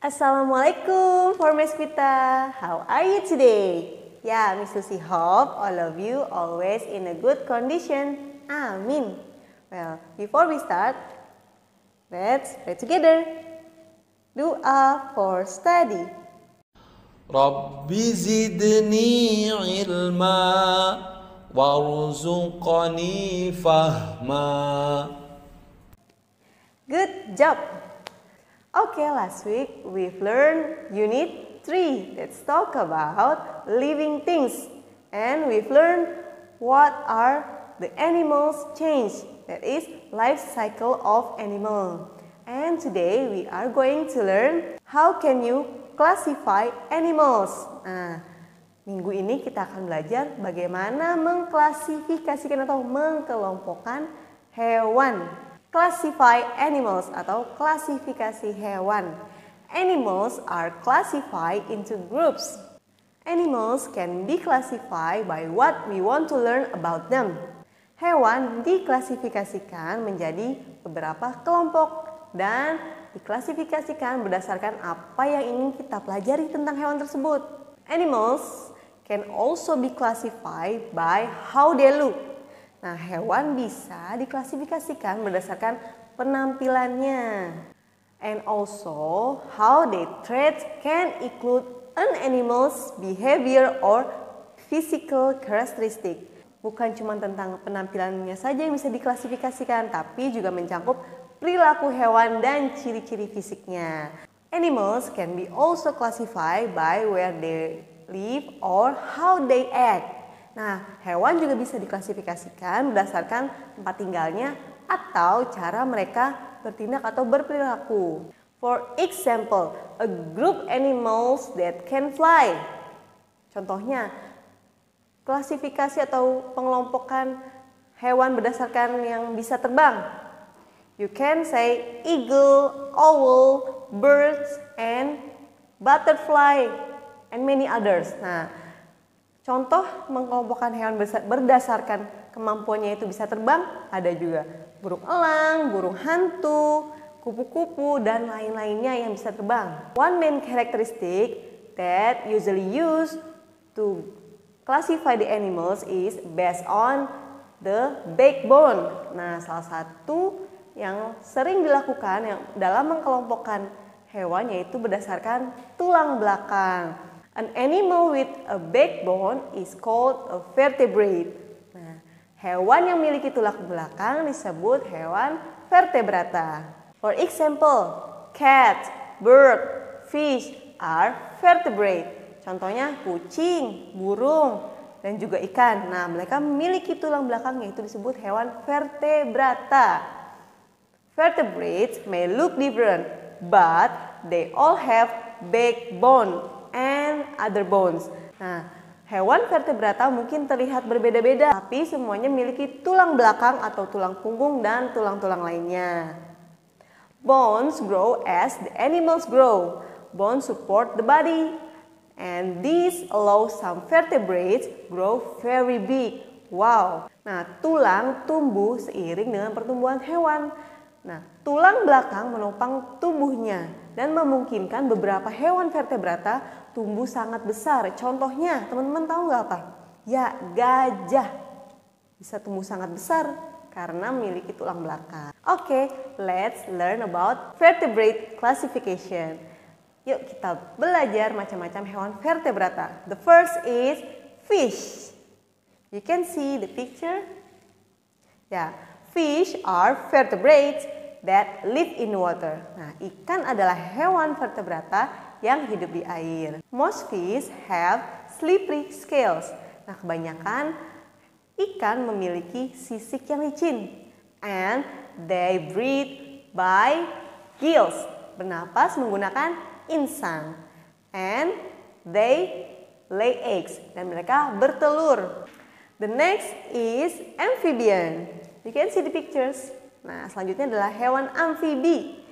Assalamualaikum Formers Vita. How are you today? Yeah, Miss Susie hope all of you always in a good condition. Amin. Well, before we start, let's pray together. Doa for study. Rabbi zidni ilma warzuqni fahma. Good job. Okay, last week we've learned Unit 3. Let's talk about living things. And we've learned what are the animals change. That is life cycle of animal. And today we are going to learn how can you classify animals. Nah, minggu ini kita akan belajar bagaimana mengklasifikasikan atau mengkelompokkan hewan. Classify animals atau klasifikasi hewan. Animals are classified into groups. Animals can be classified by what we want to learn about them. Hewan diklasifikasikan menjadi beberapa kelompok dan diklasifikasikan berdasarkan apa yang ingin kita pelajari tentang hewan tersebut. Animals can also be classified by how they look. Nah, hewan bisa diklasifikasikan berdasarkan penampilannya. And also, how they trait can include an animal's behavior or physical characteristic. Bukan cuma tentang penampilannya saja yang bisa diklasifikasikan, tapi juga mencakup perilaku hewan dan ciri-ciri fisiknya. Animals can be also classified by where they live or how they act. Nah, hewan juga bisa diklasifikasikan berdasarkan tempat tinggalnya atau cara mereka bertindak atau berperilaku. For example, a group animals that can fly. Contohnya, klasifikasi atau pengelompokan hewan berdasarkan yang bisa terbang. You can say eagle, owl, birds, and butterfly, and many others. Nah, contoh mengelompokkan hewan berdasarkan kemampuannya itu bisa terbang, ada juga burung elang, burung hantu, kupu-kupu, dan lain-lainnya yang bisa terbang. One main characteristic that usually used to classify the animals is based on the backbone. Nah, salah satu yang sering dilakukan yang dalam mengelompokkan hewan yaitu berdasarkan tulang belakang. An animal with a backbone is called a vertebrate. Nah, hewan yang memiliki tulang belakang disebut hewan vertebrata. For example, cat, bird, fish are vertebrate. Contohnya kucing, burung, dan juga ikan. Nah, mereka memiliki tulang belakang yaitu disebut hewan vertebrata. Vertebrates may look different, but they all have backbone and other bones. Nah, hewan vertebrata mungkin terlihat berbeda-beda, tapi semuanya memiliki tulang belakang atau tulang punggung dan tulang-tulang lainnya. Bones grow as the animals grow. Bones support the body, and these allow some vertebrates grow very big. Wow. Nah, tulang tumbuh seiring dengan pertumbuhan hewan. Nah, tulang belakang menopang tubuhnya dan memungkinkan beberapa hewan vertebrata tumbuh sangat besar. Contohnya, teman-teman tahu nggak apa? Ya, gajah bisa tumbuh sangat besar karena memiliki tulang belakang. Oke, let's learn about vertebrate classification. Yuk kita belajar macam-macam hewan vertebrata. The first is fish. You can see the picture. Ya, fish are vertebrates that live in water. Nah, ikan adalah hewan vertebrata yang hidup di air. Most fish have slippery scales. Nah, kebanyakan ikan memiliki sisik yang licin. And they breathe by gills. Bernapas menggunakan insang. And they lay eggs. Dan mereka bertelur. The next is amphibian. You can see the pictures. Nah, selanjutnya adalah hewan amfibi.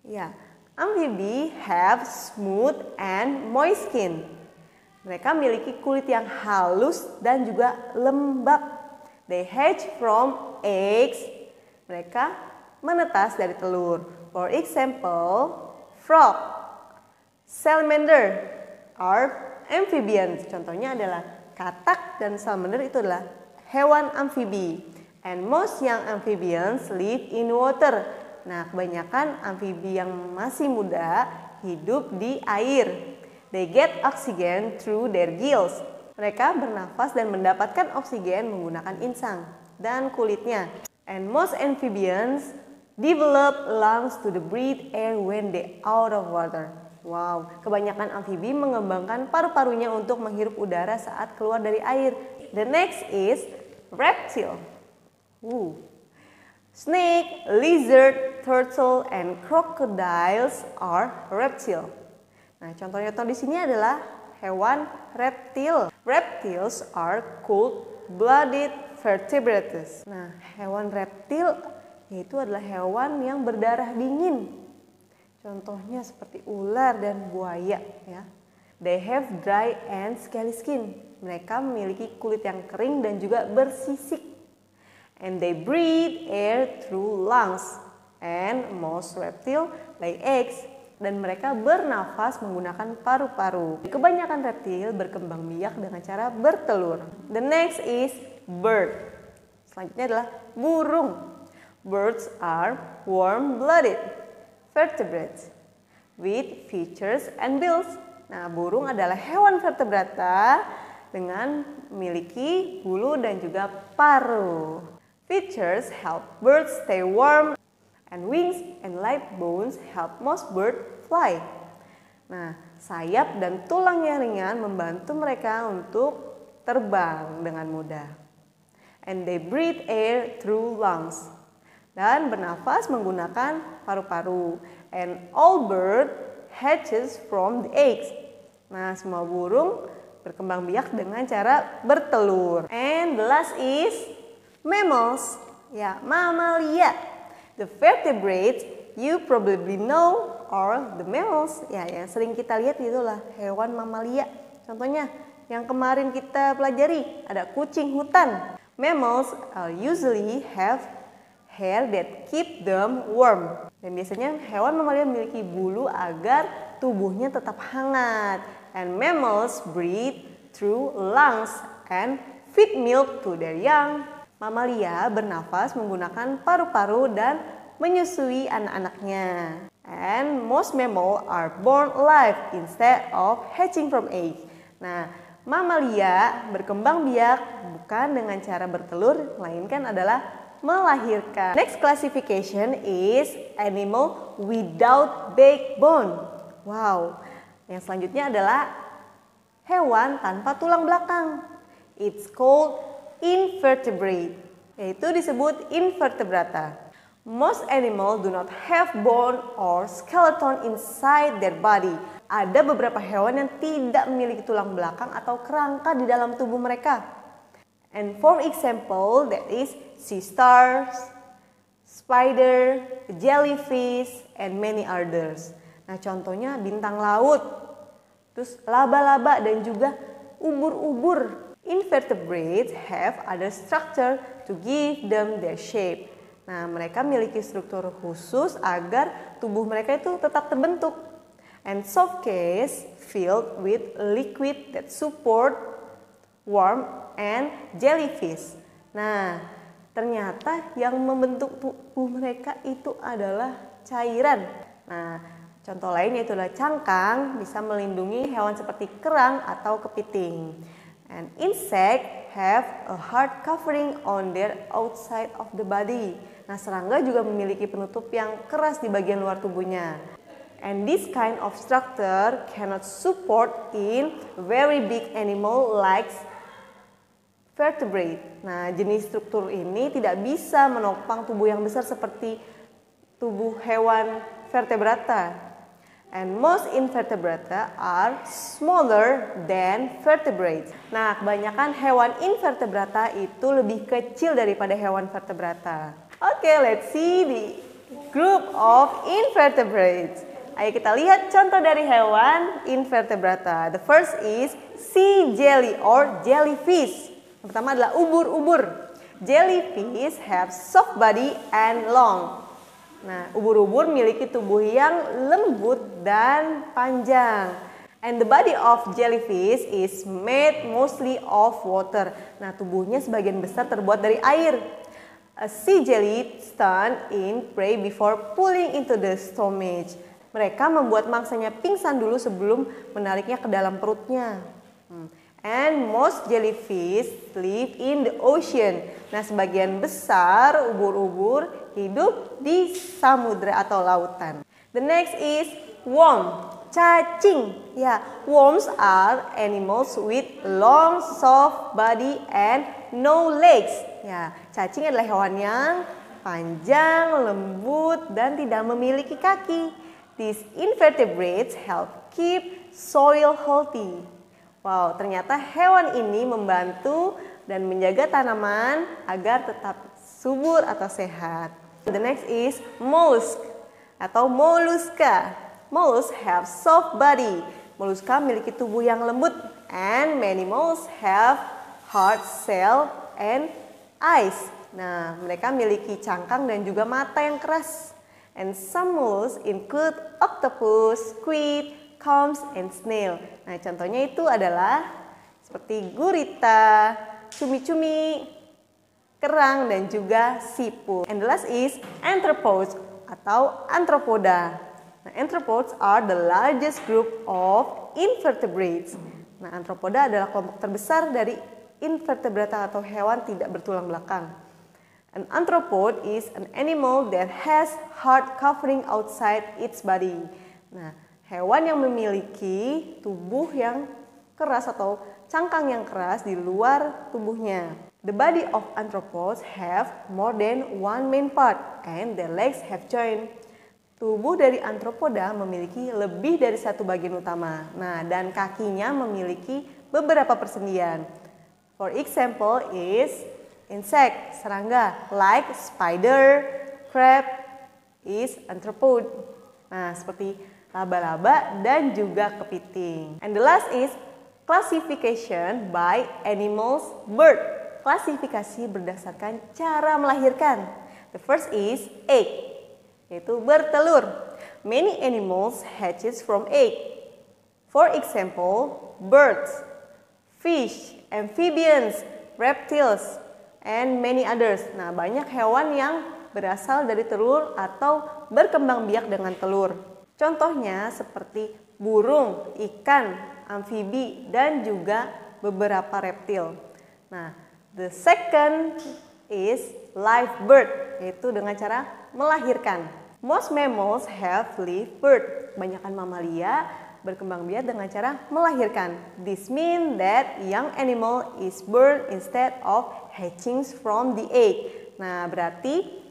Ya, amfibi have smooth and moist skin. Mereka memiliki kulit yang halus dan juga lembab. They hatch from eggs. Mereka menetas dari telur. For example, frog Salamander are amphibians. Contohnya adalah katak dan salamander itu adalah hewan amfibi. And most young amphibians live in water. Nah, kebanyakan amfibi yang masih muda hidup di air. They get oxygen through their gills. Mereka bernafas dan mendapatkan oksigen menggunakan insang dan kulitnya. And most amphibians develop lungs to breathe air when they out of water. Wow, kebanyakan amfibi mengembangkan paru-parunya untuk menghirup udara saat keluar dari air. The next is reptile. Snake, lizard, turtle, and crocodiles are reptile. Nah, contoh-contoh di sini adalah hewan reptil. Reptiles are cold-blooded vertebrates. Nah, hewan reptil yaitu adalah hewan yang berdarah dingin. Contohnya seperti ular dan buaya ya. They have dry and scaly skin. Mereka memiliki kulit yang kering dan juga bersisik. And they breathe air through lungs. And most reptiles lay eggs. Dan mereka bernafas menggunakan paru-paru. Kebanyakan reptil berkembang biak dengan cara bertelur. The next is bird. Selanjutnya adalah burung. Birds are warm-blooded vertebrates with feathers and bills. Nah, burung adalah hewan vertebrata dengan memiliki bulu dan juga paru. Feathers help birds stay warm, and wings and light bones help most birds fly. Nah, sayap dan tulang yang ringan membantu mereka untuk terbang dengan mudah. And they breathe air through lungs. Dan bernafas menggunakan paru-paru. And all bird hatches from the eggs. Nah, semua burung berkembang biak dengan cara bertelur. And the last is mammals. Ya, mamalia. The vertebrates you probably know are the mammals. Ya, yang sering kita lihat itulah hewan mamalia. Contohnya yang kemarin kita pelajari ada kucing hutan. Mammals usually have hair that keep them warm. Dan biasanya hewan mamalia memiliki bulu agar tubuhnya tetap hangat. And mammals breathe through lungs and feed milk to their young. Mamalia bernafas menggunakan paru-paru dan menyusui anak-anaknya. And most mammals are born alive instead of hatching from eggs. Nah, mamalia berkembang biak bukan dengan cara bertelur, melainkan adalah melahirkan. Next classification is animal without backbone. Wow. Yang selanjutnya adalah hewan tanpa tulang belakang. It's called invertebrate. Yaitu disebut invertebrata. Most animals do not have bone or skeleton inside their body. Ada beberapa hewan yang tidak memiliki tulang belakang atau kerangka di dalam tubuh mereka. And for example, that is sea stars, spider, jellyfish, and many others. Nah, contohnya bintang laut, terus laba-laba dan juga ubur-ubur. Invertebrates have other structure to give them their shape. Nah, mereka memiliki struktur khusus agar tubuh mereka itu tetap terbentuk. And soft case filled with liquid that support worm and jellyfish. Nah, ternyata yang membentuk tubuh mereka itu adalah cairan. Nah, contoh lain yaitu adalah cangkang bisa melindungi hewan seperti kerang atau kepiting. And insect have a hard covering on their outside of the body. Nah, serangga juga memiliki penutup yang keras di bagian luar tubuhnya. And this kind of structure cannot support in very big animal like vertebrate. Nah, jenis struktur ini tidak bisa menopang tubuh yang besar seperti tubuh hewan vertebrata. And most invertebrata are smaller than vertebrates. Nah, kebanyakan hewan invertebrata itu lebih kecil daripada hewan vertebrata. Okay, let's see the group of invertebrates. Ayo kita lihat contoh dari hewan invertebrata. The first is sea jelly or jellyfish. Yang pertama adalah ubur-ubur. Jellyfish have soft body and long. Nah, ubur-ubur memiliki tubuh yang lembut dan panjang. And the body of jellyfish is made mostly of water. Nah, tubuhnya sebagian besar terbuat dari air. A sea jelly stand in prey before pulling into the stomach. Mereka membuat mangsanya pingsan dulu sebelum menariknya ke dalam perutnya. And most jellyfish live in the ocean. Nah, sebagian besar ubur-ubur hidup di samudra atau lautan. The next is worm, cacing. Ya, worms are animals with long, soft body and no legs. Ya, cacing adalah hewan yang panjang, lembut, dan tidak memiliki kaki. These invertebrates help keep soil healthy. Wow, ternyata hewan ini membantu dan menjaga tanaman agar tetap subur atau sehat. The next is mollusk atau molluska. Mollusks have soft body. Molluska memiliki tubuh yang lembut, and many mollusks have hard shell and eyes. Nah, mereka memiliki cangkang dan juga mata yang keras. And some mollusks include octopus, squid, clams, and snail. Nah, contohnya itu adalah seperti gurita, cumi-cumi, kerang, dan juga siput. And the last is arthropods atau arthropoda. Nah, arthropods are the largest group of invertebrates. Nah, arthropoda adalah kelompok terbesar dari invertebrata atau hewan tidak bertulang belakang. An arthropod is an animal that has hard covering outside its body. Nah, hewan yang memiliki tubuh yang keras atau cangkang yang keras di luar tubuhnya. The body of arthropods have more than one main part and their legs have joined. Tubuh dari arthropoda memiliki lebih dari satu bagian utama. Nah, dan kakinya memiliki beberapa persendian. For example is insect, serangga, like spider, crab is arthropod. Nah, seperti laba-laba dan juga kepiting. And the last is classification by animals birth. Klasifikasi berdasarkan cara melahirkan. The first is egg, yaitu bertelur. Many animals hatches from egg. For example, birds, fish, amphibians, reptiles, and many others. Nah, banyak hewan yang berasal dari telur atau berkembang biak dengan telur. Contohnya seperti burung, ikan, amfibi, dan juga beberapa reptil. Nah, the second is live birth, yaitu dengan cara melahirkan. Most mammals have live birth. Kebanyakan mamalia berkembang biak dengan cara melahirkan. This means that young animal is born instead of hatchings from the egg. Nah, berarti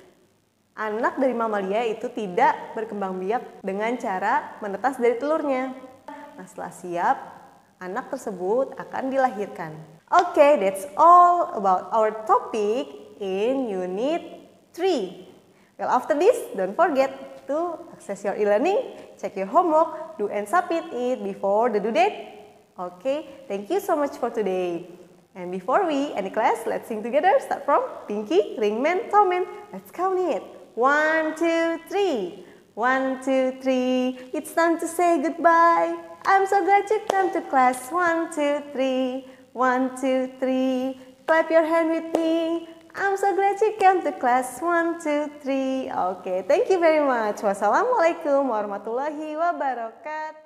anak dari mamalia itu tidak berkembang biak dengan cara menetas dari telurnya. Nah, setelah siap, anak tersebut akan dilahirkan. Okay, that's all about our topic in Unit 3. Well, after this, don't forget to access your e-learning, check your homework, do and submit it before the due date. Okay, thank you so much for today. And before we end the class, let's sing together. Start from Pinky, Ringman, Towman. Let's count it. 1, 2, 3. 1, 2, 3. It's time to say goodbye. I'm so glad you come to class. 1, 2, 3. 1, 2, 3. Clap your hand with me. I'm so glad you came to class. 1, 2, 3. Okay, thank you very much. Wassalamualaikum warahmatullahi wabarakatuh.